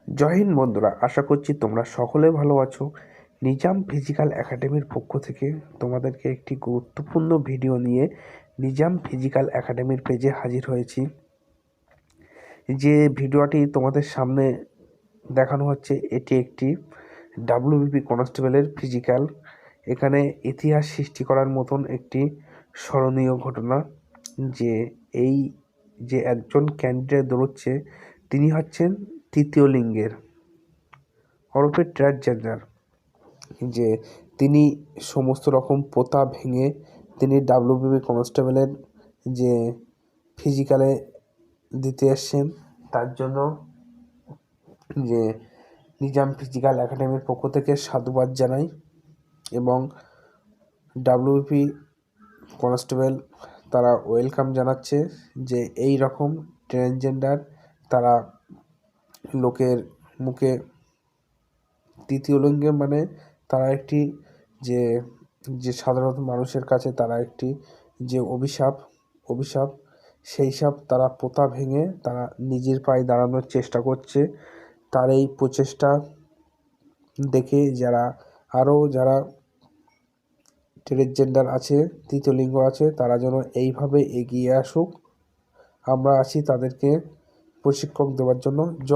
জয় হিন্দ বন্ধুরা, আশা করছি তোমরা সকলে ভালো আছো। নিজাম ফিজিক্যাল একাডেমির পক্ষ থেকে তোমাদেরকে একটি গুরুত্বপূর্ণ ভিডিও নিয়ে নিজাম ফিজিক্যাল একাডেমির পেজে হাজির হয়েছি। যে ভিডিওটি তোমাদের সামনে দেখানো হচ্ছে, এটি একটি ডাব্লিউবিপি কনস্টেবলের ফিজিক্যাল। এখানে ইতিহাস সৃষ্টি করার মতন একটি স্মরণীয় ঘটনা, যে এই যে একজন ক্যান্ডিডেট দৌড়চ্ছে, তিনি হচ্ছেন তৃতীয় লিঙ্গের ওরফে ট্রান্সজেন্ডার। যে তিনি সমস্ত রকম প্রথা ভেঙে তিনি ডাব্লিউবিপি কনস্টেবলের যে ফিজিক্যালে দিতে এসছেন, তার জন্য যে নিজাম ফিজিক্যাল একাডেমির পক্ষ থেকে সাধুবাদ জানাই। এবং ডাব্লিউবিপি কনস্টেবল তারা ওয়েলকাম জানাচ্ছে যে এই রকম ট্রান্সজেন্ডার তারা লোকের মুখে তৃতীয় লিঙ্গে, মানে তারা একটি যে যে সাধারণ মানুষের কাছে তারা একটি যে অভিশাপ সেই সব তারা প্রথা ভেঙে তারা নিজের পায়ে দাঁড়ানোর চেষ্টা করছে। তার এই প্রচেষ্টা দেখে যারা ট্রান্সজেন্ডার আছে, তৃতীয় লিঙ্গ আছে, তারা যেন এইভাবে এগিয়ে আসুক। আমরা আছি তাদেরকে প্রশিক্ষণ দেওয়ার জন্য। জয়।